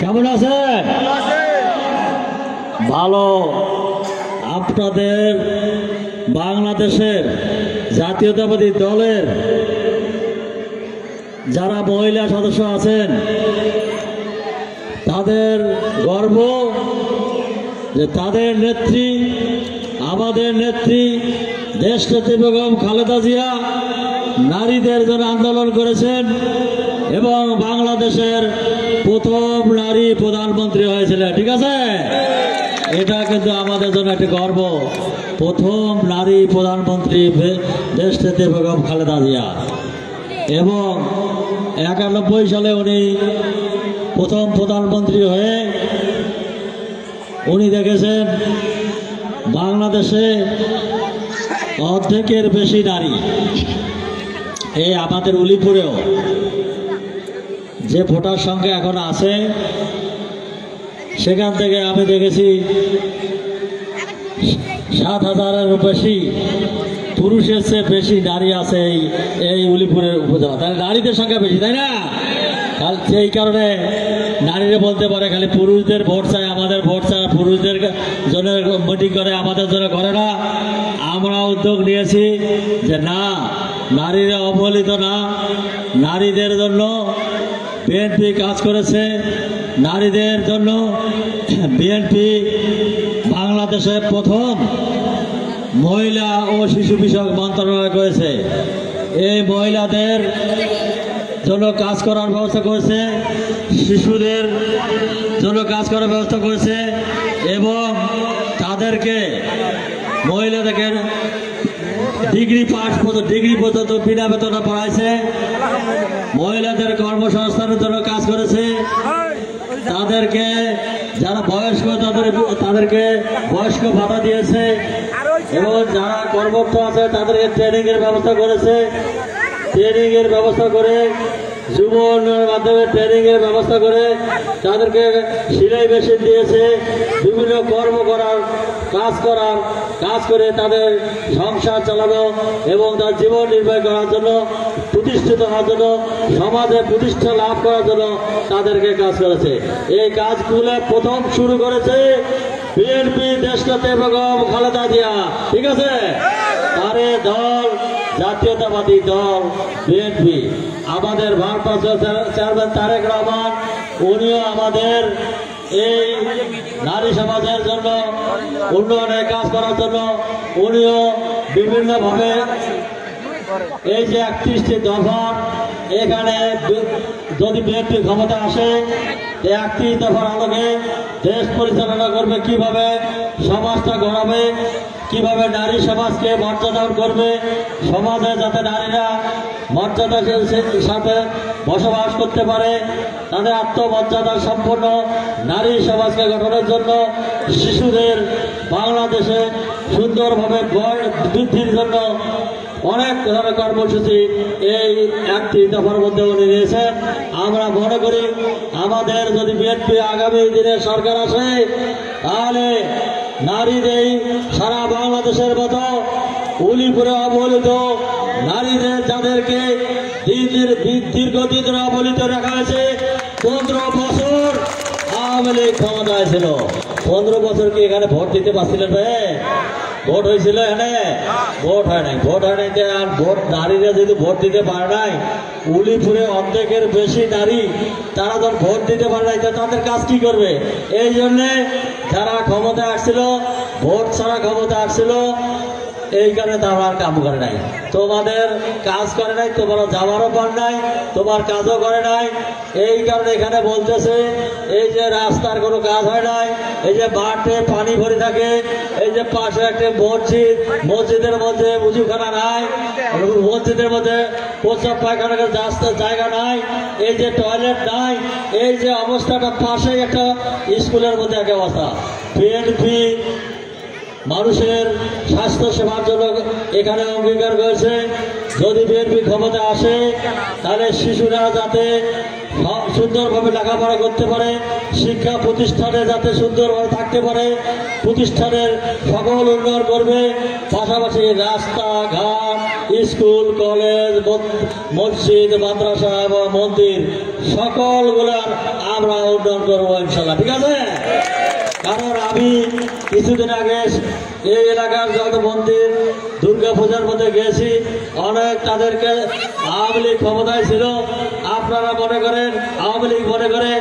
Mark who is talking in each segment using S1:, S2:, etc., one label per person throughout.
S1: কেমন আছেন? ভালো। আপনাদের বাংলাদেশের জাতীয়তাবাদী দলের যারা মহিলা সদস্য আছেন তাদের গর্ব যে তাদের নেত্রী, আমাদের নেত্রী দেশনেত্রী বেগম খালেদা জিয়া নারীদের জন্য আন্দোলন করেছেন এবং বাংলাদেশের প্রথম নারী প্রধানমন্ত্রী হয়েছিলেন। ঠিক আছে, এটা কিন্তু আমাদের জন্য একটা গর্ব। প্রথম নারী প্রধানমন্ত্রী দেশনেত্রী বেগম খালেদা জিয়া এবং 91 সালে উনি প্রথম প্রধানমন্ত্রী হয়ে উনি দেখেছেন বাংলাদেশে অর্ধেকের বেশি নারী, এই আমাদের উলিপুরেও যে ভোটার সংখ্যা এখন আছে সেখান থেকে আমি দেখেছি 7,000-এরও বেশি পুরুষের চেয়ে বেশি নারী আছে এই উলিপুরের উপজেলা। তাহলে নারীদের সংখ্যা বেশি, তাই না? সেই কারণে নারীরা বলতে পারে খালি পুরুষদের ভোট চাই, আমাদের ভোট চাই, পুরুষদের জন্য মিটিং করে আমাদের জন্য করে না। আমরা উদ্যোগ নিয়েছি যে না, নারীরা অবহেলিত না, নারীদের জন্য বিএনপি কাজ করেছে। নারীদের জন্য বিএনপি বাংলাদেশের প্রথম মহিলা ও শিশু বিষয়ক মন্ত্রণালয় করেছে। এই মহিলাদের জন্য কাজ করার ব্যবস্থা করেছে, শিশুদের জন্য কাজ করার ব্যবস্থা করেছে এবং তাদেরকে মহিলাদেরকে ডিগ্রি পর্যন্ত বিনা বেতনে পড়াইছে। মহিলাদের কর্মসংস্থানের জন্য কাজ করেছে। তাদেরকে যারা বয়স্ক তাদেরকে বয়স্ক ভাতা দিয়েছে এবং যারা কর্মরত আছে তাদেরকে ট্রেনিংয়ের ব্যবস্থা করেছে। ট্রেনিংয়ের ব্যবস্থা করে যুব উন্নয়নের মাধ্যমে ট্রেনিংয়ের ব্যবস্থা করে তাদেরকে সেলাই মেশিন দিয়েছে। বিভিন্ন কর্ম করার কাজ করে তাদের সংসার চালানো এবং তার জীবন নির্বাহ করার জন্য, প্রতিষ্ঠিত হওয়ার জন্য, সমাজে প্রতিষ্ঠা লাভ করার জন্য তাদেরকে কাজ করেছে। এই কাজগুলো প্রথম শুরু করেছে বিএনপি দেশনেত্রী বেগম খালেদা জিয়া। ঠিক আছে, তারে দল জাতীয়তাবাদী দল বিএনপি, আমাদের ভারপ্রাপ্ত চেয়ারম্যান তারেক রহমান উনিও আমাদের এই নারী সমাজের জন্য উন্নয়নের কাজ করার জন্য উনিও বিভিন্নভাবে এই যে 31টি দফা, এখানে যদি বিএনপি ক্ষমতা আসে 31 দফার আলোকে দেশ পরিচালনা করবে, কিভাবে সমাজটা গড়াবে, কিভাবে নারী সমাজকে মর্যাদা করবে, সমাজে যাতে নারীরা মর্যাদার সাথে বসবাস করতে পারে, তাদের আত্মমর্যাদা সম্পন্ন নারী সমাজকে গঠনের জন্য শিশুদের বাংলাদেশে সুন্দরভাবে বৃদ্ধির জন্য অনেক ধরনের কর্মসূচি এই 31 দফার মধ্যে উনি নিয়েছেন। আমরা মনে করি আমাদের যদি বিএনপি আগামী দিনে সরকার আসে তাহলে নারীদের সারা বাংলাদেশের মতো উলিপুরে অবহেলিত নারীদের, যাদেরকে দীর্ঘদিন ধরে অবহেলিত রাখা হয়েছে, 15 বছর আওয়ামী লীগ ক্ষমতায় ছিল। 15 বছর কি এখানে ভোট দিতে পারছিলেন ভাই? ভোট হয়েছিল এখানে? ভোট হয় নাই। আর ভোট নারীরা যদি ভোট দিতে পারে নাই, উলিপুরে অর্ধেকের বেশি নারী তারা যখন ভোট দিতে পারে নাই তাদের কাজ কি করবে? এই জন্যে যারা ক্ষমতা আসছিল, ভোট ছাড়া ক্ষমতা আসছিল, এই কারণে তারা আর কাম করে নাই, তোমাদের কাজ করে নাই, তোমরা যাওয়ারও পার নাই, তোমার কাজও করে নাই। এই কারণে এখানে বলতেছে এই যে রাস্তার কোনো কাজ হয় নাই, এই যে মাঠে পানি ভরে থাকে, এই যে পাশে একটা মসজিদের মধ্যে উজুখানা নাই, মসজিদের মধ্যে প্রস্রাব পায়খানার জায়গা নাই, এই যে টয়লেট নাই, এই যে অবস্থাটা, পাশে একটা স্কুলের মধ্যে একটা অবস্থা। বিএনপি মানুষের স্বাস্থ্য সেবার জন্য এখানে অঙ্গীকার করেছে যদি বিএনপি ক্ষমতা আসে তাহলে শিশুরা যাতে সুন্দরভাবে লেখাপড়া করতে পারে, শিক্ষা প্রতিষ্ঠানে যাতে সুন্দরভাবে থাকতে পারে, প্রতিষ্ঠানের সকল উন্নয়ন করবে, পাশাপাশি রাস্তাঘাট স্কুল কলেজ মসজিদ মাদ্রাসা এবং মন্দির সকলগুলার আমরা উন্নয়ন করবো ইনশাল্লাহ, ঠিক আছে? কারণ আমি কিছুদিন আগে এই এলাকার যত মন্দির দুর্গা পূজার মধ্যে গেছি, অনেক তাদেরকে আওয়ামী লীগ ক্ষমতায় ছিল, আপনারা মনে করেন আওয়ামী লীগ মনে করে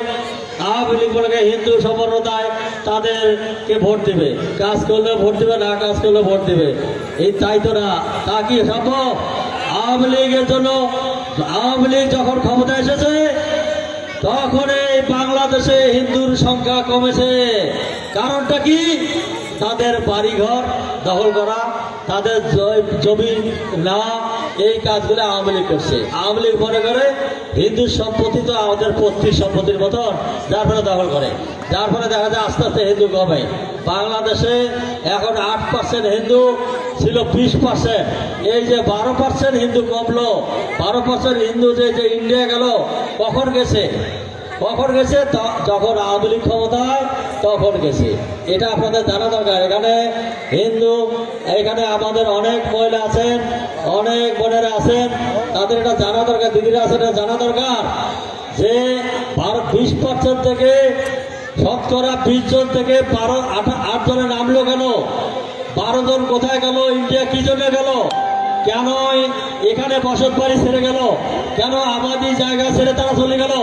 S1: হিন্দু সম্প্রদায় তাদেরকে ভোট দিবে, কাজ করলে ভোট দিবে, না কাজ করলে ভোট দিবে, এই তাই তো না, তা কি সম্ভব? আওয়ামী লীগের জন্য আওয়ামী লীগ যখন ক্ষমতায় এসেছে তখন এই বাংলাদেশে হিন্দুর সংখ্যা কমেছে। কারণটা কি? তাদের বাড়িঘর দখল করা, তাদের জমি নেওয়া, এই কাজগুলো আওয়ামী লীগ করছে। আওয়ামী লীগ মনে করে হিন্দু সম্পত্তি তো আমাদের পৈতৃক সম্পত্তির মতন, যার ফলে দখল করে, যার ফলে দেখা যায় আস্তে আস্তে হিন্দু কমে। বাংলাদেশে এখন 8% হিন্দু ছিল 20%, এই যে 12% হিন্দু কমলো, 12% হিন্দু যে ইন্ডিয়া গেল, কখন গেছে? যখন আওয়ামী লীগ ক্ষমতায় তখন গেছে। এটা আপনাদের জানা দরকার। এখানে আমাদের অনেক মহিলা আছেন, অনেক বোনেরা আছেন, তাদের এটা জানা দরকার, দিদিরা আছেন, এটা জানা দরকার যে 20% থেকে শতকরা 20 জন থেকে 8 জনে নামলো কেন? 12 জন কোথায় গেল? ইন্ডিয়া কি জন্য গেল? কেন এখানে বসত বাড়ি ছেড়ে গেল? কেন আমাদের জায়গা ছেড়ে তারা চলে গেল?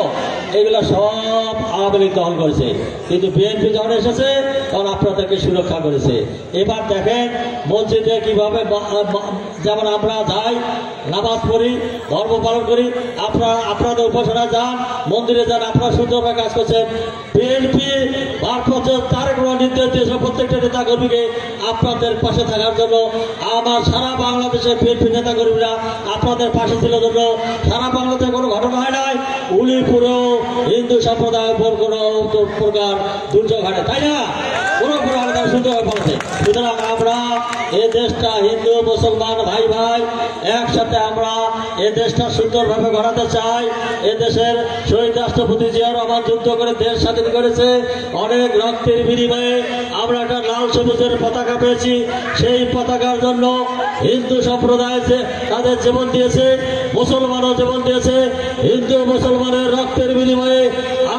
S1: এগুলো সব আওয়ামী লীগ দখল করেছে। কিন্তু বিএনপি যখন এসেছে তখন আপনাদেরকে সুরক্ষা করেছে। এবার দেখেন মসজিদে কিভাবে, যেমন আমরা যাই, নামাজ পড়ি, ধর্ম পালন করি, আপনাদের উপাসনা যান, মন্দিরে যান, আপনারা সুন্দরভাবে কাজ করছেন। বিএনপি ভারপ্রাপ্ত তারেক রহমান নির্দেশ দিয়েছে প্রত্যেকটা নেতা কর্মীকে আপনাদের পাশে থাকার জন্য। আমার সারা বাংলাদেশের বিএনপি নেতা কর্মীরা আপনাদের পাশে ছিল জন্য সারা বাংলাদেশে কোনো ঘটনা হয় নাই, উলিপুরেও হিন্দু সম্প্রদায়ের উপর কোনো প্রকার দুর্যোগ ঘটে, তাই না? কোনো প্রকার সুন্দরভাবে বলেছে। সুতরাং আমরা এ দেশটা হিন্দু মুসলমান ভাই ভাই একসাথে আমরা এ দেশটা সুন্দরভাবে গড়াতে চাই। এ দেশের শহীদ রাষ্ট্রপতি জিয়া রহমান যুদ্ধ করে দেশ স্বাধীন করেছে, অনেক রক্তের বিনিময়ে আমরা একটা লাল সবুজের পতাকা পেয়েছি। সেই পতাকার জন্য হিন্দু সম্প্রদায় তাদের জীবন দিয়েছে, মুসলমানও জীবন দিয়েছে। হিন্দু মুসলমানের রক্তের বিনিময়ে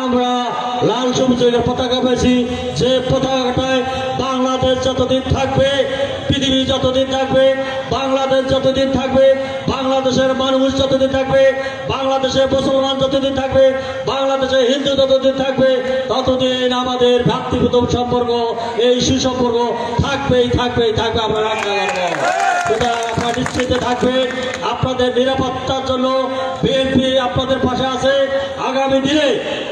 S1: আমরা লাল সবুজের পতাকা পেয়েছি। যে পতাকাটায় বাংলাদেশ যতদিন থাকবে, পৃথিবী যতদিন থাকবে, বাংলাদেশ যতদিন থাকবে, বাংলাদেশের মানুষ যতদিন থাকবে, বাংলাদেশের মুসলমান যতদিন থাকবে, বাংলাদেশের হিন্দু যতদিন থাকবে, ততদিন আমাদের ভ্রাতৃত্ব সম্পর্ক, এই সুসম্পর্ক থাকবেই থাকবেই থাকবে। আমরা রাখতে পারবো। সুতরাং আপনারা নিশ্চিত থাকবেন, আপনাদের নিরাপত্তার জন্য বিএনপি আপনাদের পাশে আছে। আগামী দিনে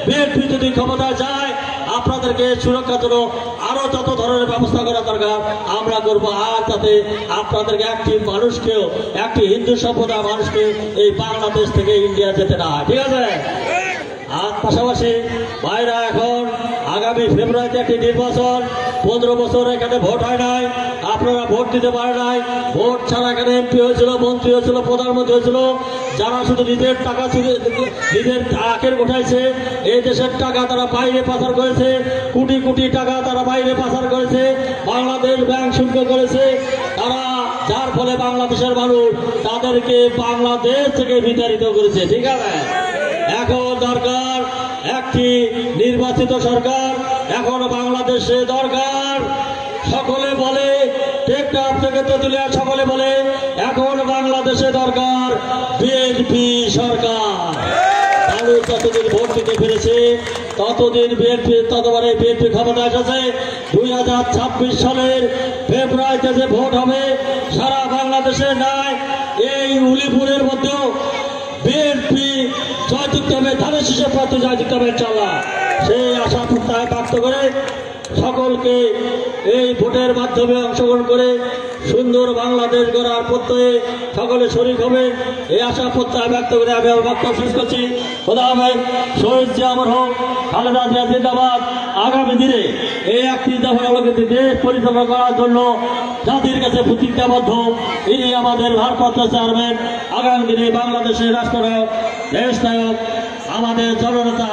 S1: বিএনপি যদি ক্ষমতায় যায় আপনাদেরকে সুরক্ষার জন্য আরো যত ধরনের ব্যবস্থা করা দরকার আমরা করব। আর যাতে আপনাদেরকে একটি মানুষকেও, একটি হিন্দু সম্প্রদায়ের মানুষকে এই বাংলাদেশ থেকে ইন্ডিয়া যেতে না হয়, ঠিক আছে? আর পাশাপাশি ভাইরা, এখন আগামী ফেব্রুয়ারিতে একটি নির্বাচন, 15 বছর এখানে ভোট হয় নাই, আপনারা ভোট দিতে পারে নাই। ভোট ছাড়া এখানে এমপি হয়েছিল, মন্ত্রী হয়েছিল, প্রধানমন্ত্রী হয়েছিল। যারা শুধু নিজের টাকা, নিজের আখের উঠাইছে, এই দেশের টাকা তারা বাইরে পাচার করেছে, কোটি কোটি টাকা তারা বাইরে পাচার করেছে, বাংলাদেশ ব্যাংক শুল্ক করেছে তারা, যার ফলে বাংলাদেশের মানুষ তাদেরকে বাংলাদেশ থেকে বিতাড়িত করেছে, ঠিক আছে? এখন দরকার একটি নির্বাচিত সরকার, এখন বাংলাদেশে দরকার। সকলে বলে, টেকনাফ থেকে তেঁতুলিয়া সকলে বলে এখন বাংলাদেশে দরকার বিএনপি সরকার। মানুষ যতদিন ভোট দিতে পেরেছে ততদিন বিএনপি, ততবারে বিএনপি ক্ষমতা এসেছে। 2026 সালের ফেব্রুয়ারিতে যে ভোট হবে সারা বাংলাদেশে নাই, এই উলিপুরের মধ্যেও বিএনপি জয়যুক্ত হবে, ধানের শীষে পথে জয়যুক্ত হবে ইনশাআল্লাহ। সেই আশা প্রত্যাশা ব্যক্ত করে সকলকে এই ভোটের মাধ্যমে অংশগ্রহণ করে সুন্দর বাংলাদেশ গড়ার প্রত্যয়ে সকলে শরীক হবে, এই আশা প্রত্যাশা ব্যক্ত করে আমি আমার বক্তব্য শেষ করছি। খোদা হাফেজ। শহীদ জিয়া অমর হোক, খালেদা জিয়া জিন্দাবাদ। আগামী দিনে এই একটি দফাকে দেশ পরিচালনা করার জন্য জাতির কাছে প্রতিজ্ঞাবদ্ধ ইনি আমাদের ভারপ্রাপ্ত চেয়ারম্যান, আগামী দিনে বাংলাদেশের রাষ্ট্রনায়ক, দেশ নায়ক, আমাদের জননেতা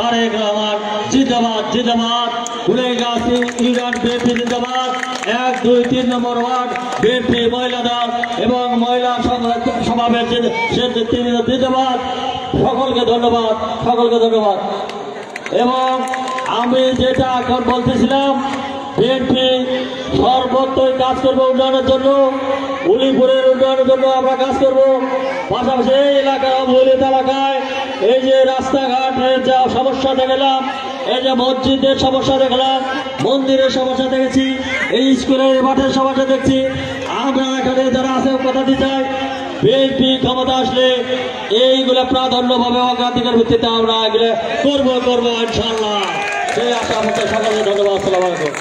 S1: তারেক রহমান জিন্দাবাদ জিন্দাবাদ। গুলেগাছ ইউনিয়ন বিএনপি জিন্দাবাদ। 1, 2, 3 নম্বর ওয়ার্ড বিএনপি মহিলা দল এবং মহিলা সমাবেশ জিন্দাবাদ। সকলকে ধন্যবাদ, সকলকে ধন্যবাদ। এবং আমি যেটা এখন বলতেছিলাম, বিএনপি সর্বত্রই কাজ করবো উন্নয়নের জন্য, উলিপুরের উন্নয়নের জন্য আমরা কাজ করব। পাশাপাশি এই এলাকায় অবহেলিত এলাকায় এই যে রাস্তাঘাটের যা সমস্যা দেখলাম, এই যে মসজিদের সমস্যা দেখলাম, মন্দিরের সমস্যা দেখেছি, এই স্কুলের মাঠের সমস্যা দেখছি, আমরা এখানে যারা আছে কথা দিতে চাই, বিএনপি ক্ষমতা আসলে এইগুলো প্রাধান্যভাবে অগ্রাধিকার ভিত্তিতে আমরা এগুলো করবো ইনশাআল্লাহ। সেই আশা আমাকে সকলকে ধন্যবাদ। আসসালামু আলাইকুম।